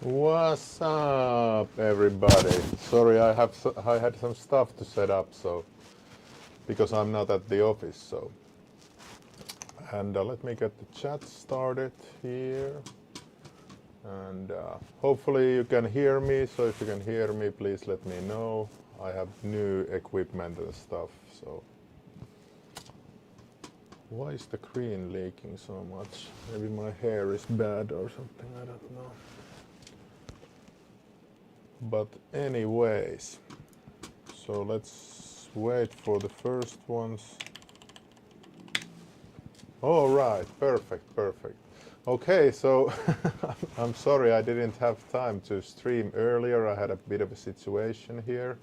What's up, everybody? Sorry, I had some stuff to set up, so because I'm not at the office, so and let me get the chat started here, and hopefully you can hear me. So if you can hear me, please let me know. I have new equipment and stuff, so why is the screen leaking so much? Maybe my hair is bad or something. I don't know. But anyways, so let's wait for the first ones. All right, perfect, perfect. Okay, so I'm sorry I didn't have time to stream earlier. I had a bit of a situation here.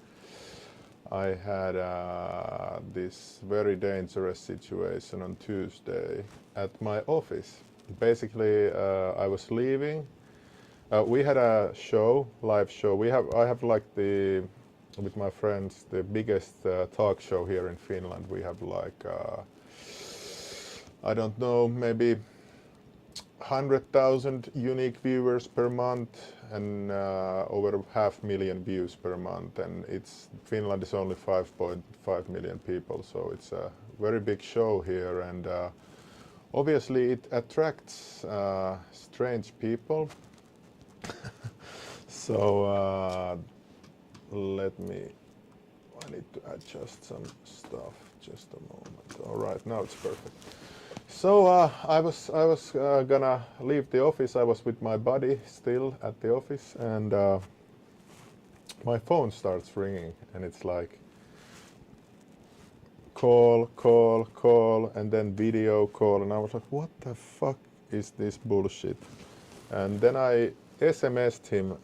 I had this very dangerous situation on Tuesday at my office. Basically, I was leaving. We had a show, live show. I have like with my friends, the biggest talk show here in Finland. We have like, I don't know, maybe 100,000 unique viewers per month and over 500,000 views per month. And Finland is only 5.5 million people, so it's a very big show here. And obviously it attracts strange people. So I need to adjust some stuff. Just a moment. All right, now it's perfect. So I was gonna leave the office. I was with my buddy still at the office, and my phone starts ringing, and it's like call, call, call, and then video call, and I was like, what the fuck is this bullshit? And then I SMS'd him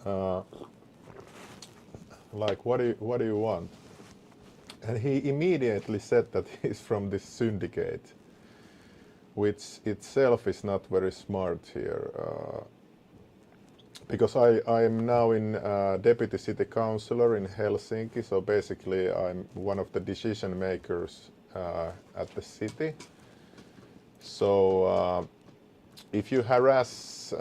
like, what do you want? And he immediately said that he's from this syndicate, which itself is not very smart here. Because I am now in deputy city councillor in Helsinki, so basically I'm one of the decision makers at the city. So if you harass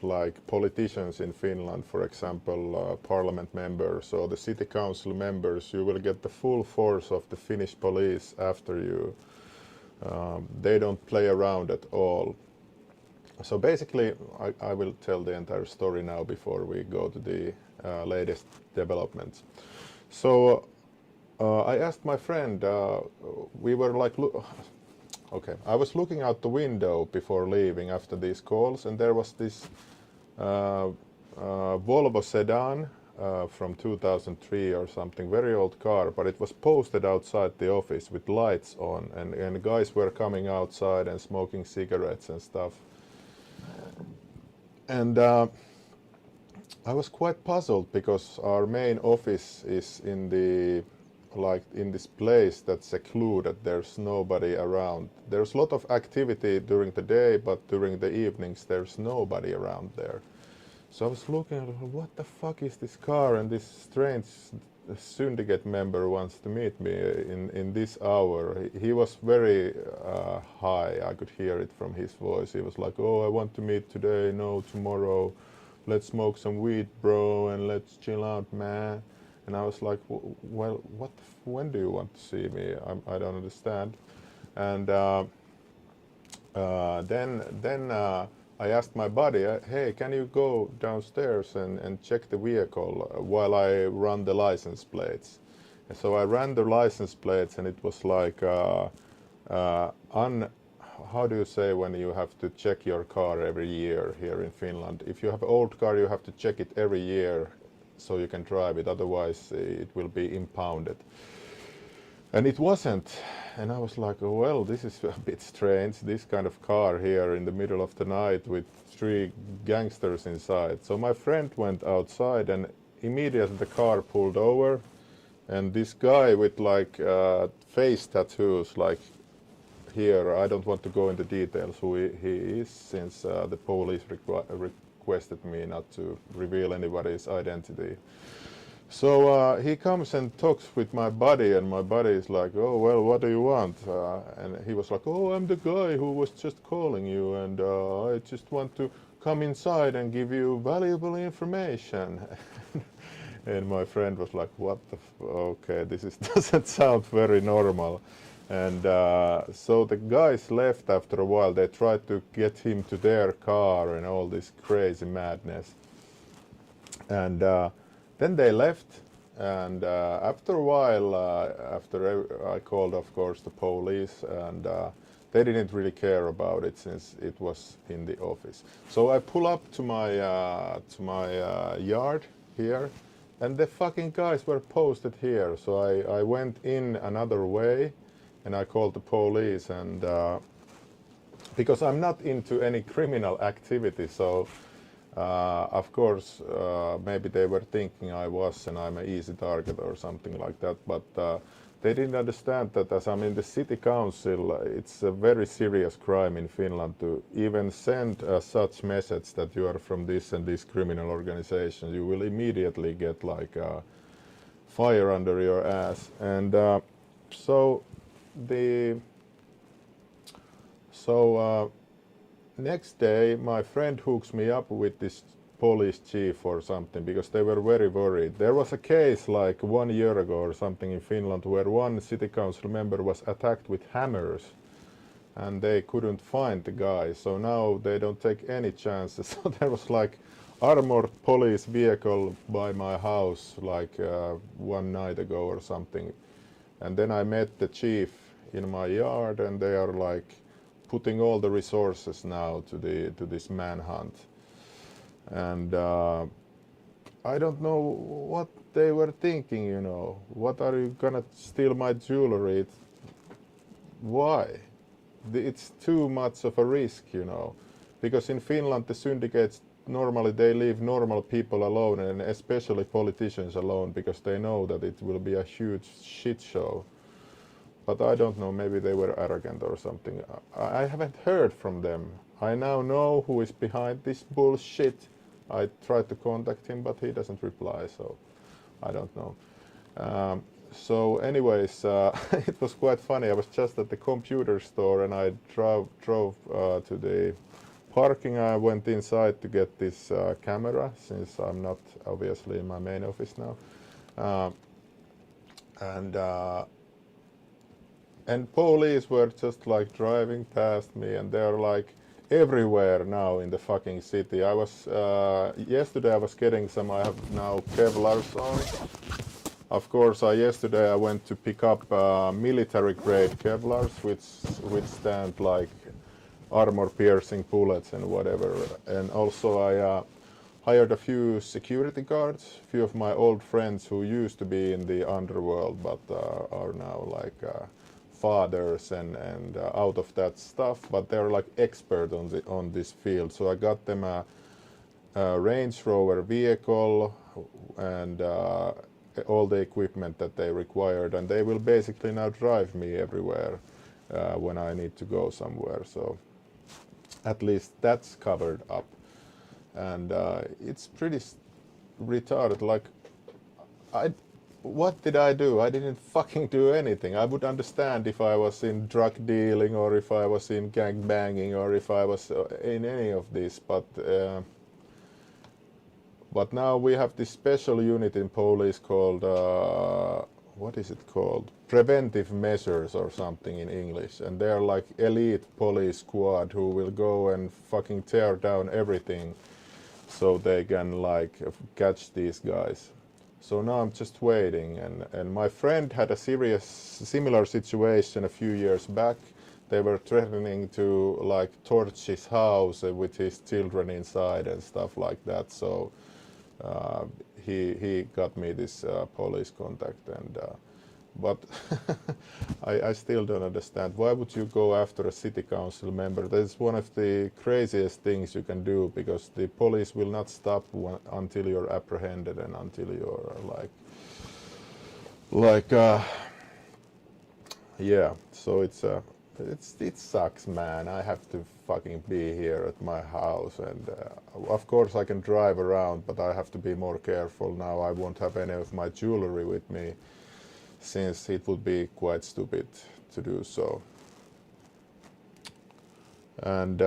like politicians in Finland, for example, parliament members or the city council members, you will get the full force of the Finnish police after you. They don't play around at all. So basically, I will tell the entire story now before we go to the latest developments. So I asked my friend, we were like, okay, I was looking out the window before leaving after these calls, and there was this Volvo sedan from 2003 or something, very old car, but it was posted outside the office with lights on, and guys were coming outside and smoking cigarettes and stuff. And I was quite puzzled because our main office is in this place that's secluded. There's nobody around. There's a lot of activity during the day, but during the evenings there's nobody around there. So I was looking at what the fuck is this car, and this strange syndicate member wants to meet me in this hour. He was very high. I could hear it from his voice. He was like, oh, I want to meet today, no, tomorrow. Let's smoke some weed, bro, and let's chill out, man. And I was like, well, when do you want to see me? I don't understand. And then I asked my buddy, hey, can you go downstairs and check the vehicle while I run the license plates? And so I ran the license plates, and it was like, how do you say when you have to check your car every year here in Finland? If you have an old car, you have to check it every year so you can drive it, otherwise it will be impounded. And it wasn't. And I was like, oh, well, this is a bit strange, this kind of car here in the middle of the night with 3 gangsters inside. So my friend went outside, and immediately the car pulled over, and this guy with like face tattoos, like here, I don't want to go into details who he is, since the police requested me not to reveal anybody's identity. So he comes and talks with my buddy, and my buddy is like, oh, well, what do you want? And he was like, oh, I'm the guy who was just calling you, and I just want to come inside and give you valuable information. And my friend was like, what the okay, this is doesn't sound very normal. And so the guys left after a while. They tried to get him to their car and all this crazy madness. And then they left. And after a while, I called, of course, the police, and they didn't really care about it since it was in the office. So I pull up to my yard here, and the fucking guys were posted here. So I went in another way, and I called the police, and because I'm not into any criminal activity, so of course maybe they were thinking I was, and I'm an easy target or something like that, but they didn't understand that as I'm in the city council, it's a very serious crime in Finland to even send such message that you are from this and this criminal organization. You will immediately get like fire under your ass. And so next day my friend hooks me up with this police chief or something, because they were very worried. There was a case like 1 year ago or something in Finland where one city council member was attacked with hammers and they couldn't find the guy, so now they don't take any chances. So there was like armored police vehicle by my house like one night ago or something, and then I met the chief in my yard, and they are like putting all the resources now to this manhunt. And I don't know what they were thinking, you know. What are you gonna steal my jewelry? Why? It's too much of a risk, you know. Because in Finland the syndicates normally they leave normal people alone, and especially politicians alone, because they know that it will be a huge shit show. But I don't know, maybe they were arrogant or something. I haven't heard from them. I now know who is behind this bullshit. I tried to contact him, but he doesn't reply, so I don't know. So anyways, it was quite funny. I was just at the computer store, and I drove to the parking. I went inside to get this camera, since I'm not obviously in my main office now. And police were just like driving past me, and they're like everywhere now in the fucking city. I was yesterday I was getting some. I have now Kevlars on. Of course, yesterday I went to pick up military grade Kevlars, which withstand like armor piercing bullets and whatever. And also I hired a few security guards, a few of my old friends who used to be in the underworld but are now like fathers and out of that stuff, but they're like expert on this field. So I got them a Range Rover vehicle and all the equipment that they required, and they will basically now drive me everywhere when I need to go somewhere. So at least that's covered up, and it's pretty retarded. Like what did I do? I didn't fucking do anything. I would understand if I was in drug dealing, or if I was in gang banging, or if I was in any of this, but now we have this special unit in police called what is it called? Preventive measures or something in English, and they're like elite police squad who will go and fucking tear down everything so they can like catch these guys. So now I'm just waiting, and my friend had a similar situation a few years back. They were threatening to like torch his house with his children inside and stuff like that. So he got me this police contact, and but I still don't understand. Why would you go after a city council member? That's one of the craziest things you can do, because the police will not stop until you're apprehended and until you're yeah. So it sucks, man. I have to fucking be here at my house, and of course I can drive around, but I have to be more careful now. I won't have any of my jewelry with me, since it would be quite stupid to do so. And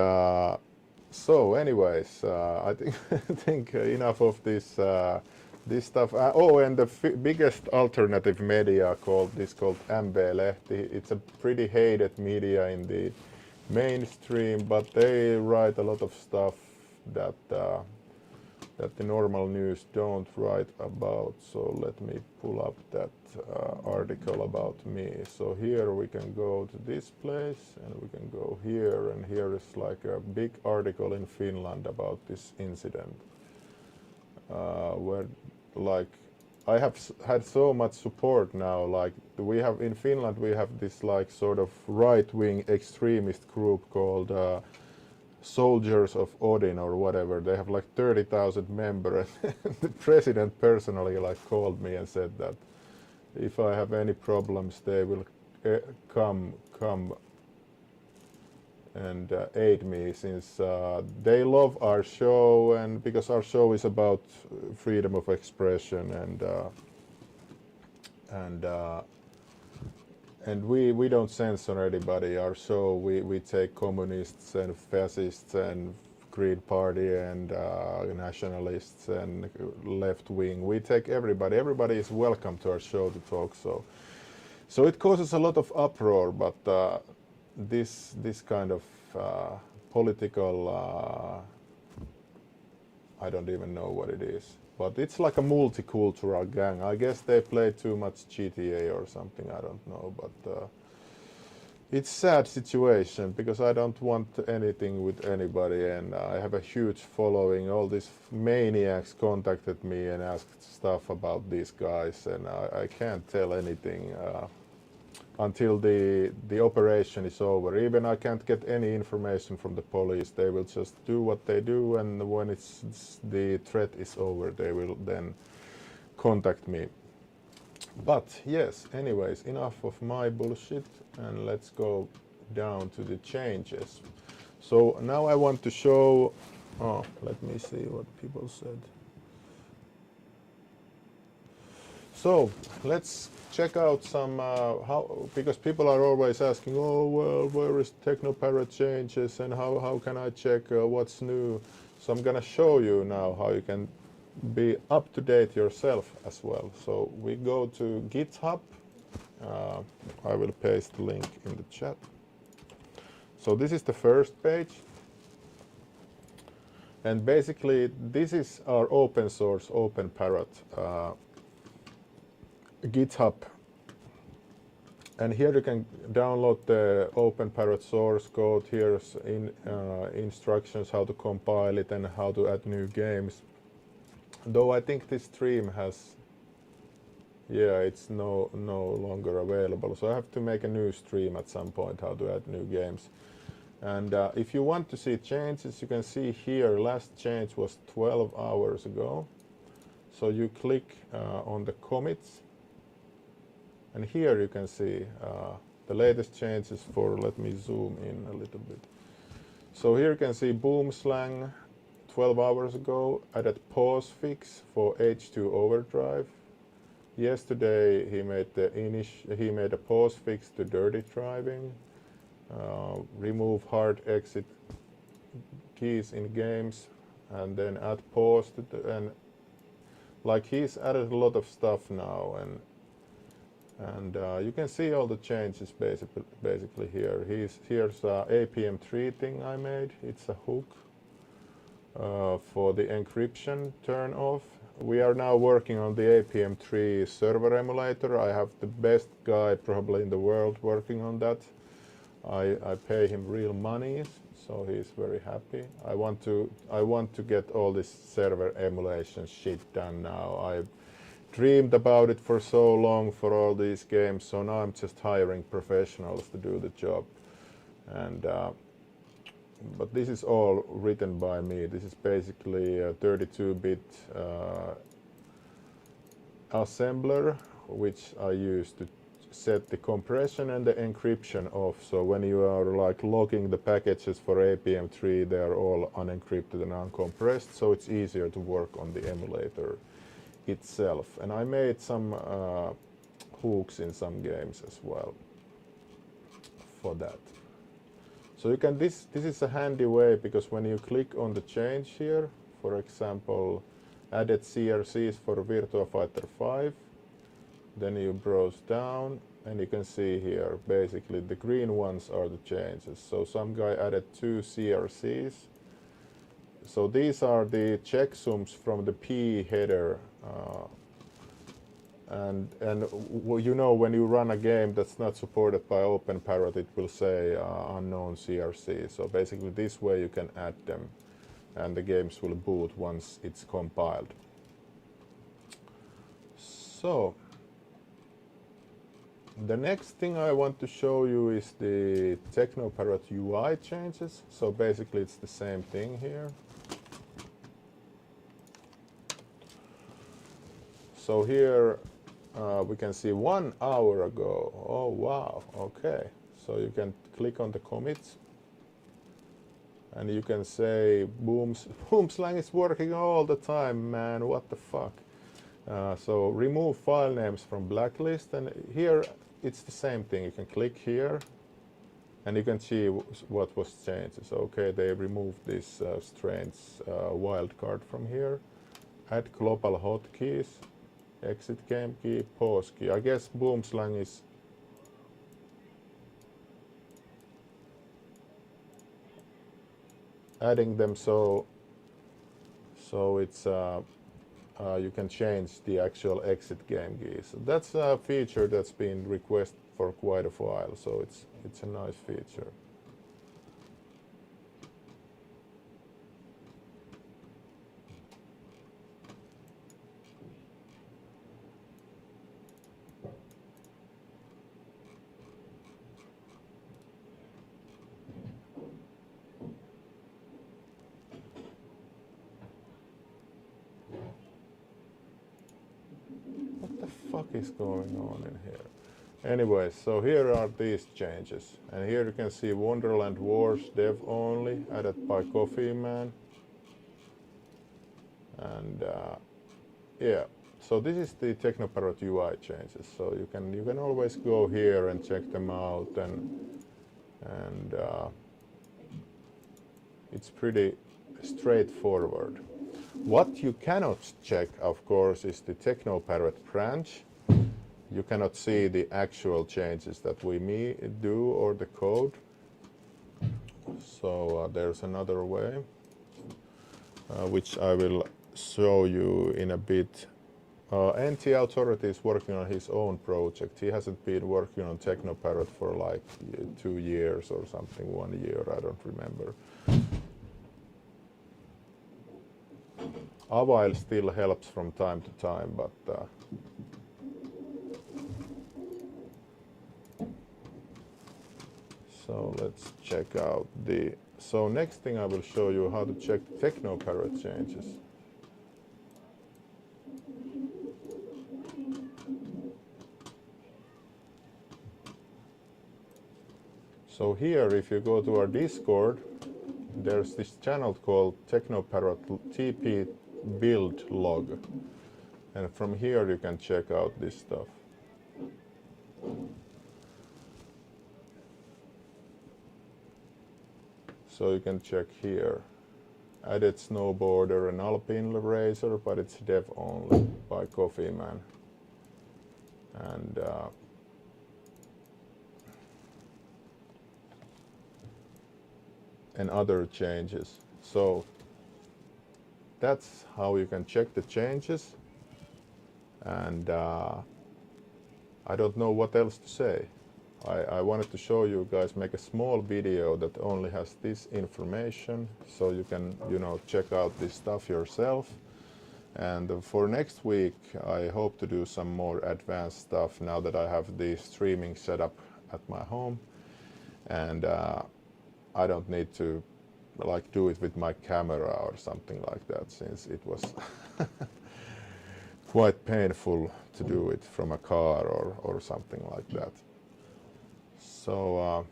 So, anyways, I think I think enough of this stuff. Oh, and the biggest alternative media called MB-Lehti. It's a pretty hated media in the mainstream, but they write a lot of stuff that that the normal news don't write about. So let me pull up that article about me. So here we can go to this place and we can go here, and here is like a big article in Finland about this incident where like I have had so much support now. Like we have in Finland, we have this like sort of right-wing extremist group called Soldiers of Odin or whatever. They have like 30,000 members. The president personally like called me and said that if I have any problems, they will come and aid me, since they love our show, and because our show is about freedom of expression, and we don't censor anybody. Our show, we take communists and fascists and Green Party and nationalists and left wing. We take everybody. Everybody is welcome to our show to talk. So it causes a lot of uproar, but this kind of political, I don't even know what it is, but it's like a multicultural gang. I guess they play too much GTA or something, I don't know, but it's sad situation because I don't want anything with anybody, and I have a huge following. All these maniacs contacted me and asked stuff about these guys, and I can't tell anything until the operation is over. Even I can't get any information from the police. They will just do what they do, and when the threat is over, they will then contact me. But yes, anyways, enough of my bullshit, and let's go down to the changes. So now I want to show, let me see what people said. So let's check out some, because people are always asking, oh, well, where is Technoparrot changes and how can I check what's new? So I'm gonna show you now how you can be up to date yourself as well. So we go to GitHub. I will paste the link in the chat. So this is the first page. And basically this is our open source, OpenParrot GitHub. And here you can download the OpenParrot source code. Here's instructions how to compile it and how to add new games. Though I think this stream has, yeah, it's no longer available. So I have to make a new stream at some point how to add new games. And if you want to see changes, you can see here, last change was 12 hours ago. So you click on the commits. And here you can see the latest changes for, let me zoom in a little bit. So here you can see Boomslang 12 hours ago added pause fix for H2 Overdrive. Yesterday he made a pause fix to dirty driving. Remove hard exit keys in games, and then add pause to and like he's added a lot of stuff now, and you can see all the changes basically here. Here's APM3 thing I made. It's a hook for the encryption turn off. We are now working on the APM3 server emulator. I have the best guy probably in the world working on that. I pay him real money, so he's very happy. I want to get all this server emulation shit done now. I dreamed about it for so long for all these games, so now I'm just hiring professionals to do the job. And but this is all written by me. This is basically a 32-bit assembler, which I use to set the compression and the encryption off. So when you are like logging the packages for APM3, they are all unencrypted and uncompressed, so it's easier to work on the emulator itself. And I made some hooks in some games as well for that. So you can, this is a handy way, because when you click on the change here, for example, added CRCs for Virtua Fighter 5, then you browse down and you can see here basically the green ones are the changes. So some guy added 2 CRCs. So these are the checksums from the P header, and you know, when you run a game that's not supported by OpenParrot, it will say unknown CRC. So basically this way you can add them and the games will boot once it's compiled. So the next thing I want to show you is the Technoparrot UI changes. So basically it's the same thing here. So here we can see 1 hour ago. Oh wow, okay. So you can click on the commits and you can say Boomslang is working all the time, man, what the fuck. So remove file names from blacklist, and here it's the same thing. You can click here and you can see what was changed. So okay, they removed this strange wildcard from here. Add global hotkeys, exit game key, pause key. I guess Boomslang is adding them so it's you can change the actual exit game keys. So that's a feature that's been requested for quite a while, so it's a nice feature. What the fuck is going on in here? Anyway, so here are these changes, and here you can see Wonderland Wars dev only, added by Coffee Man, and yeah. So this is the Technoparrot UI changes. So you can always go here and check them out, and it's pretty straightforward. What you cannot check, of course, is the Technoparrot branch. You cannot see the actual changes that we do or the code. So there's another way, which I will show you in a bit. NT Authority is working on his own project. He hasn't been working on Technoparrot for like 2 years or something, 1 year, I don't remember. Avail still helps from time to time, but so let's check out the... So next thing I will show you how to check Technoparrot changes. So here, if you go to our Discord, there's this channel called Technoparrot TP build log, and from here you can check out this stuff. So you can check here, added snowboarder and alpine racer, but it's dev only by Coffee Man, and other changes. So that's how you can check the changes, and I don't know what else to say. I wanted to show you guys, make a small video that only has this information, so you can, you know, check out this stuff yourself. And for next week, I hope to do some more advanced stuff now that I have the streaming set up at my home, and I don't need to like do it with my camera or something like that, since it was quite painful to do it from a car or something like that. So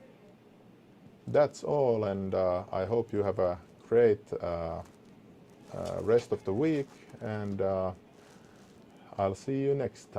that's all, and I hope you have a great rest of the week, and I'll see you next time.